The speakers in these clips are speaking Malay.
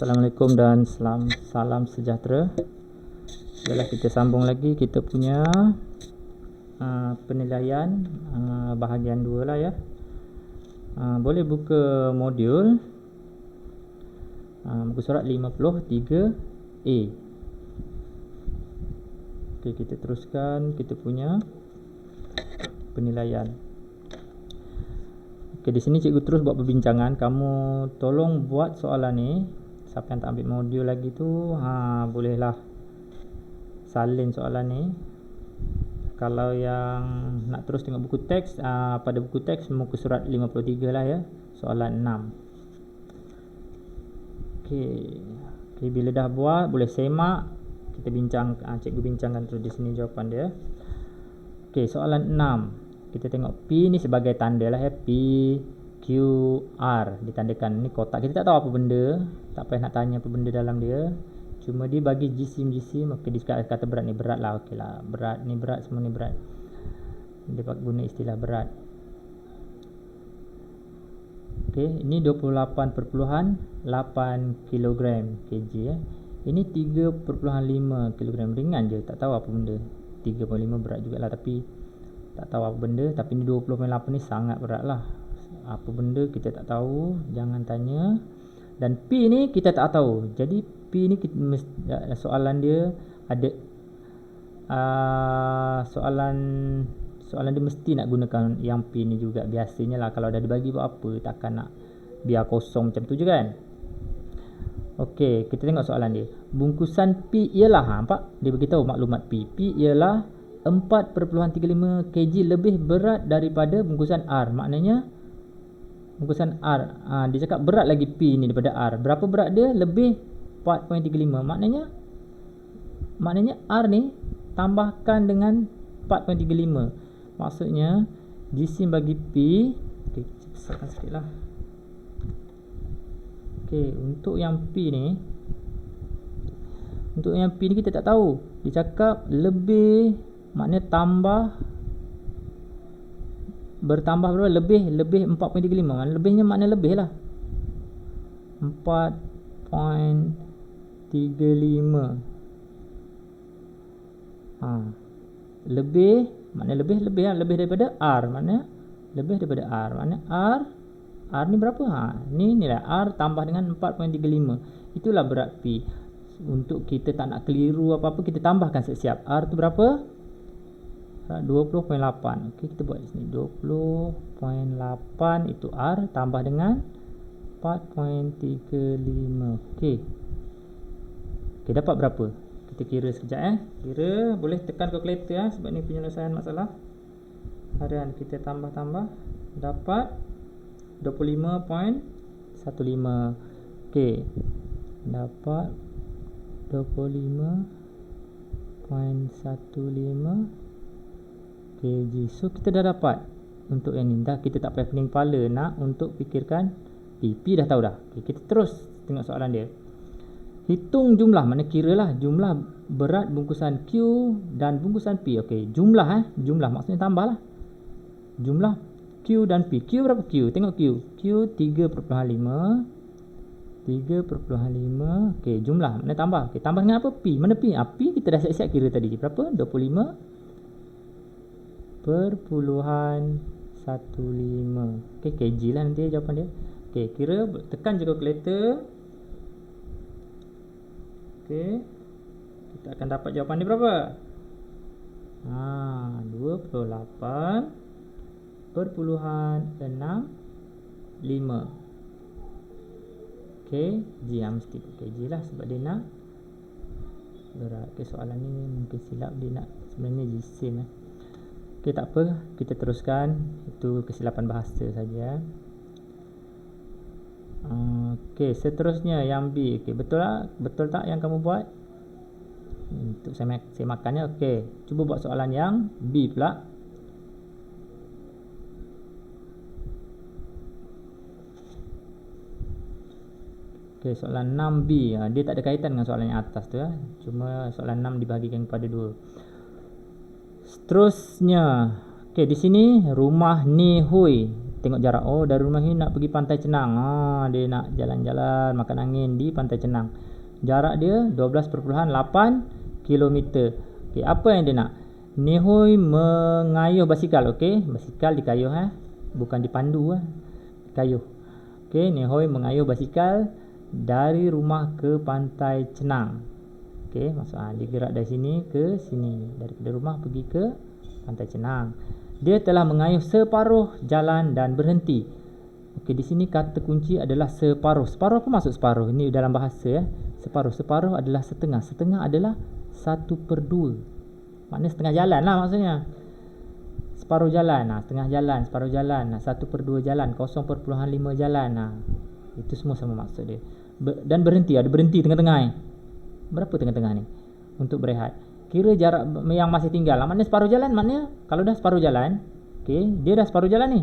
Assalamualaikum dan salam sejahtera. Baiklah, kita sambung lagi kita punya penilaian bahagian 2 lah ya. Boleh buka modul muka surat 53A. Okey, kita teruskan kita punya penilaian. Okey, di sini cikgu terus buat perbincangan. Kamu tolong buat soalan ni. Siapa yang tak ambil modul lagi tu, bolehlah salin soalan ni. Kalau yang nak terus tengok buku teks, pada buku teks muka surat 53 lah ya, soalan 6. Okey, bila dah buat boleh semak, kita bincang, cikgu bincangkan terus di sini jawapan dia. Okey, soalan 6. Kita tengok P ni sebagai tanda lah ya, P, Q, R ditandakan. Ni kotak, kita tak tahu apa benda, tak payah nak tanya apa benda dalam dia. Cuma dia bagi jisim. Okey, dia kata berat ni berat lah. Okey lah, berat ni berat, semua ni berat. Dia pakai guna istilah berat. Okey, ini 28.8 kg kg ya. Ini 3.5 kg, ringan je, tak tahu apa benda. 3.5 berat jugalah, tapi tak tahu apa benda. Tapi ni 20.8 ni sangat berat lah. Apa benda kita tak tahu, jangan tanya. Dan P ni kita tak tahu. Jadi P ni kita soalan dia ada soalan dia mesti nak gunakan yang P ni juga. Biasanya lah kalau dah dibagi buat apa, takkan nak biar kosong macam tu je kan. Okey, kita tengok soalan dia. Bungkusan P ialah, nampak dia beritahu maklumat P. P ialah 4.35 kg lebih berat daripada bungkusan R. Maknanya bungkusan R, dia cakap berat lagi P ni daripada R. Berapa berat dia? Lebih 4.35. Maknanya R ni tambahkan dengan 4.35. Maksudnya jisim bagi P, okey, besarkan sikitlah. Okey, untuk yang P ni kita tak tahu. Dia cakap lebih, maknanya bertambah berapa? Lebih 4.35. Lebihnya makna lebih lah, 4.35. Lebih, makna lebih lah, lebih daripada R. Makna lebih daripada R. Makna R ni berapa? Ni lah R tambah dengan 4.35. Itulah berat P. Untuk kita tak nak keliru apa-apa, kita tambahkan siap-siap. R tu berapa? 20.8. Okey, kita buat di sini 20.8 itu R tambah dengan 4.35. Okey, dapat berapa? Kita kira sekejap Kira, boleh tekan kalkulator sebab ni penyelesaian masalah harian. Kita tambah dapat 25.15. Okey, dapat 25.15 kg. So kita dah dapat untuk yang ni. Dah kita tak payah pening kepala nak untuk fikirkan P dah tahu dah. Okay, kita terus tengok soalan dia. Hitung jumlah, mana kira lah jumlah berat bungkusan Q dan bungkusan P. Okey, jumlah maksudnya tambah lah. Jumlah Q dan P. Q berapa Q? Tengok Q. Q 3.5. Okey, jumlah mana tambah. Okey, tambah dengan apa? P. Mana P? P kita dah siap-siap kira tadi. Berapa? 25.15. Okey, kg lah nanti jawapan dia. Okey, kira, tekan je kalkulator. Okey, kita akan dapat jawapan dia berapa? 28.65. Okey, G mesti kg lah sebab dia nak berat. Okey, soalan ni mungkin silap, dia nak sebenarnya jisim Okey, tak apa, kita teruskan. Itu kesilapan bahasa saja. Okey, seterusnya yang B. Okey, betul tak yang kamu buat? Untuk saya makannya. Okey, cuba buat soalan yang B pula. Okey, soalan 6B. Dia tak ada kaitan dengan soalan yang atas tu ya. Cuma soalan 6 dibahagikan kepada 2. Seterusnya, okey, di sini rumah Ni Hui tengok jarak. Oh, dari rumah ini nak pergi Pantai Cenang. Dia nak jalan-jalan makan angin di Pantai Cenang. Jarak dia 12.8 km. Okey, apa yang dia nak? Nihoi mengayuh basikal. Okey, basikal dikayuh bukan dipandu Kayuh. Okey, Nihoi mengayuh basikal dari rumah ke Pantai Cenang. Okey, maksud dia gerak dari sini ke sini, daripada rumah pergi ke Pantai Cenang. Dia telah mengayuh separuh jalan dan berhenti. Okey, di sini kata kunci adalah separuh. Separuh apa maksud separuh? Ini dalam bahasa Separuh. Separuh adalah setengah. Setengah adalah 1/2. Maknanya setengah jalan lah maksudnya. Separuh jalan, setengah jalan, separuh jalan, 1/2 jalan, 0.5 jalan. Itu semua sama maksud dia. Dan berhenti, ada berhenti tengah-tengah ni. Berapa tengah-tengah ni? Untuk berehat. Kira jarak yang masih tinggal. Maknanya separuh jalan, maknanya kalau dah separuh jalan, okey, dia dah separuh jalan ni.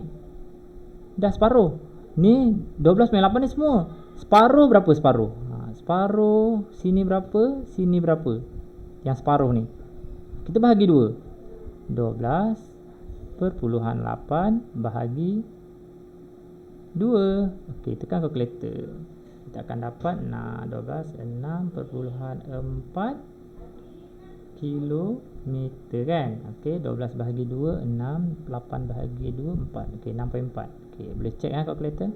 Dah separuh. Ni 12.8 ni semua. Separuh berapa separuh? Separuh sini berapa, sini berapa? Yang separuh ni. Kita bahagi 2. 12.8 bahagi 2. Okey, tekan kalkulator. Kita akan dapat 6.4 kilometer kan. Okey, 12 bahagi 2 6, 8 bahagi 2 4. Okey, 6.4. Okey, boleh check kalkulator.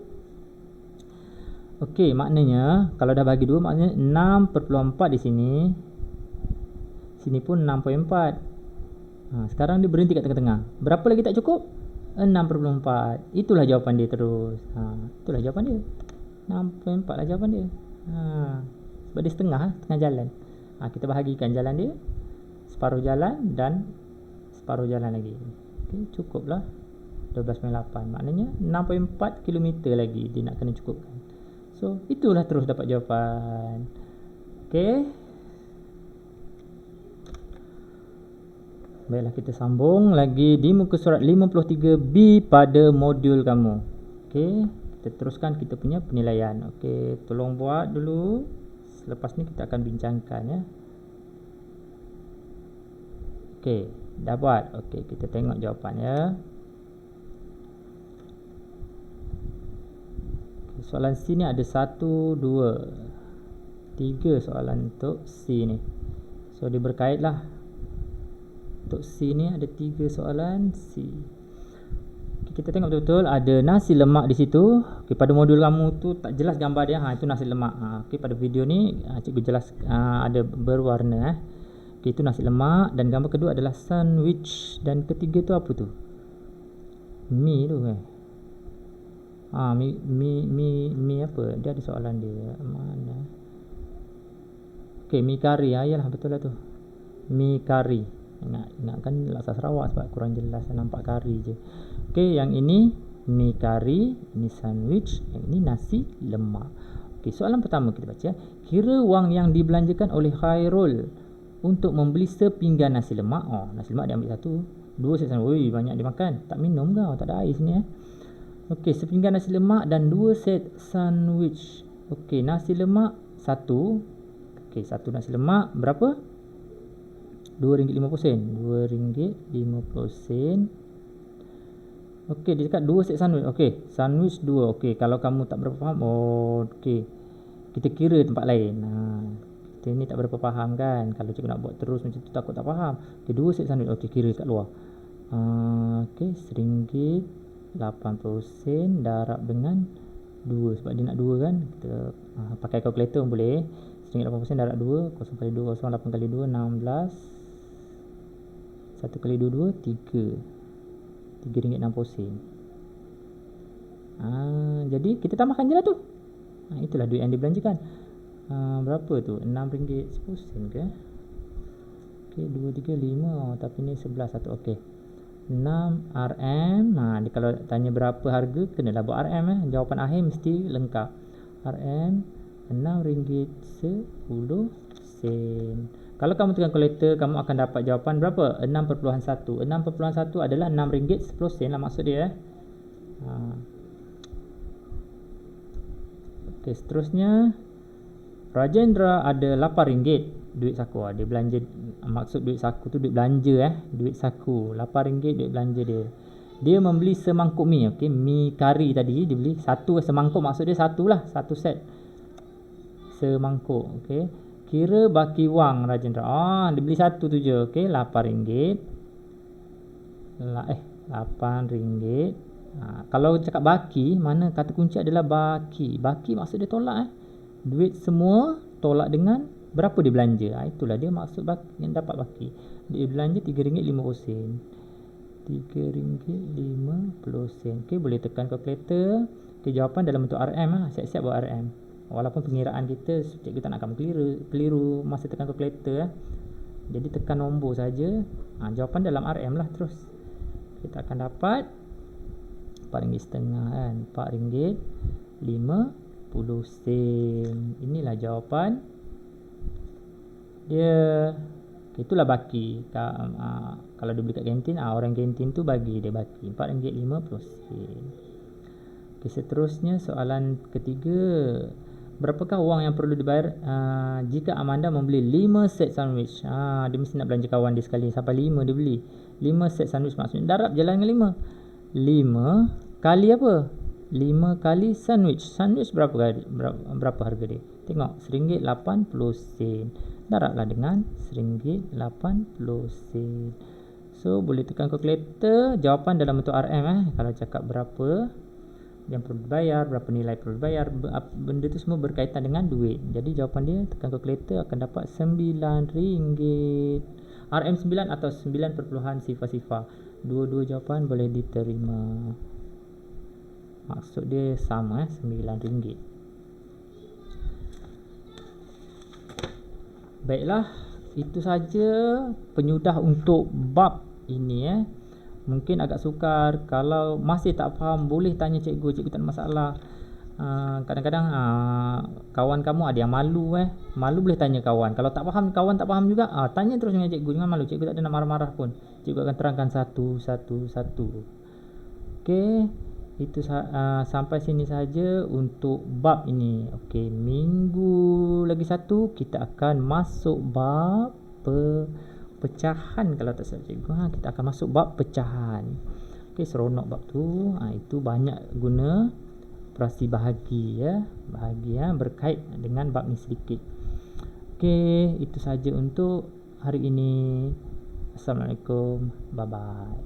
Okey, maknanya kalau dah bagi 2 maknanya 6.4 di sini. Sini pun 6.4. Sekarang dia berhenti kat tengah-tengah. Berapa lagi tak cukup? 6.4. Itulah jawapan dia terus. Itulah jawapan dia. 6.4 lah jawapan dia. Sebab dia setengah jalan. Kita bahagikan jalan dia, separuh jalan dan separuh jalan lagi. Okey, cukuplah 12.8. Maknanya 6.4 km lagi dia nak kena cukupkan. So, itulah terus dapat jawapan. Okey. Baiklah, kita sambung lagi di muka surat 53B pada modul kamu. Okey, kita teruskan kita punya penilaian. Okey, tolong buat dulu. Selepas ni kita akan bincangkan Okey, dah buat. Okey, kita tengok jawapannya. Okay, soalan C ni ada 1, 2, 3 soalan untuk C ni. So, dia berkait lah. Untuk C ni ada 3 soalan C. Okay, kita tengok betul-betul ada nasi lemak di situ. Okay, pada modul kamu tu tak jelas gambar dia. Itu nasi lemak. Okay, pada video ni cikgu jelas ada berwarna. Okay, itu nasi lemak. Dan gambar kedua adalah sandwich. Dan ketiga tu apa tu? Mi tu mi apa? Dia ada soalan dia. Mana? Okay, mi kari. Yalah, betul lah tu. Mi kari. Ingatkan laksa Sarawak sebab kurang jelas, nampak kari je. Okey, yang ini mi kari, ini sandwich, yang ini nasi lemak. Okey, soalan pertama kita baca. Kira wang yang dibelanjakan oleh Khairul untuk membeli sepinggan nasi lemak. Nasi lemak dia ambil 1, 2 set sandwich. Banyak dia makan. Tak minum ke? Tak ada air sini Okey, sepinggan nasi lemak dan 2 set sandwich. Okey, nasi lemak 1. Okey, 1 nasi lemak berapa? RM2.50. RM2.50. Okey, dia cakap 2 set sandwich. Okey, sandwich 2. Okey, kalau kamu tak berapa faham, okey, kita kira tempat lain. Kita ni tak berapa faham kan. Kalau cikgu nak buat terus macam tu takut tak faham. Okey, 2 set sandwich. Okey, kira kat luar. Okey, RM1.80 darab dengan 2. Sebab dia nak 2 kan. Kita pakai kalkulator pun boleh. RM1.80 darab 2. 0 kali 2, 0. 8 kali 2, 16. 1 kali 2, 3. RM3.60. Jadi kita tambahkan je lah tu. Itulah duit yang dibelanjakan. Berapa tu? RM6.10 ke? Okey, 2, 3, 5. Tapi ni 11, 1. Okey, 6 RM. Dia kalau tanya berapa harga, kenalah buat RM. Jawapan akhir mesti lengkap. RM RM6.10. Kalau kamu tekan kalkulator, kamu akan dapat jawapan berapa? 6.1. 6.1 adalah RM6.10 lah maksud dia. Okey, seterusnya Rajendra ada RM8 duit saku. Dia belanja, maksud duit saku tu duit belanja duit saku. RM8 duit belanja dia. Dia membeli semangkuk mi. Okey, mi kari tadi dia beli satu semangkuk, maksud dia satu lah, satu set. Semangkuk. Okey. Kira baki wang Rajendra. Dia beli satu tu je. Okey, RM8. RM8. Kalau cakap baki, mana kata kunci adalah baki. Baki maksud dia tolak duit semua tolak dengan berapa dia belanja. Itulah dia maksud baki, yang dapat baki. Dia belanja RM3.50. RM3.50. Okey, boleh tekan kalkulator. Okey, jawapan dalam bentuk RM Siap-siap buat RM. Walaupun pengiraan kita cikgu tak nak kamu keliru masa tekan kalkulator Jadi tekan nombor saja. Jawapan dalam RM lah terus. Kita akan dapat RM4.50 kan. RM4.50. Inilah jawapan dia. Itulah baki. Kalau dia beli kat kantin, orang kantin tu bagi dia baki RM4.50. Okey, seterusnya soalan ketiga. Berapakah wang yang perlu dibayar jika Amanda membeli 5 set sandwich? Dia mesti nak belanja kawan dia sekali. Sampai 5 dia beli. 5 set sandwich maksudnya darab jalan dengan 5. 5 kali apa? 5 kali sandwich. Sandwich berapa harga dia? Tengok, RM1.80. Darablah dengan RM1.80. So, boleh tekan kalkulator. Jawapan dalam bentuk RM Kalau cakap berapa yang perlu dibayar, berapa nilai perlu dibayar, benda tu semua berkaitan dengan duit. Jadi jawapan dia tekan kalkulator akan dapat RM9. RM9 atau 9.0. Dua-dua jawapan boleh diterima. Maksud dia sama RM9. Baiklah, itu saja penyudah untuk bab ini Mungkin agak sukar. Kalau masih tak faham, boleh tanya cikgu. Cikgu tak ada masalah. Kadang-kadang kawan kamu ada yang malu Malu boleh tanya kawan. Kalau tak faham, kawan tak faham juga, tanya terus dengan cikgu. Jangan malu. Cikgu tak ada nak marah-marah pun. Cikgu akan terangkan satu-satu. Okey, itu sampai sini saja untuk bab ini. Okey, minggu lagi satu kita akan masuk bab pecahan. Kalau tak salah cikgu, kita akan masuk bab pecahan. Okey, seronok bab tu. Itu banyak guna operasi bahagi berkait dengan bab ni sedikit. Okey, itu saja untuk hari ini. Assalamualaikum. Bye bye.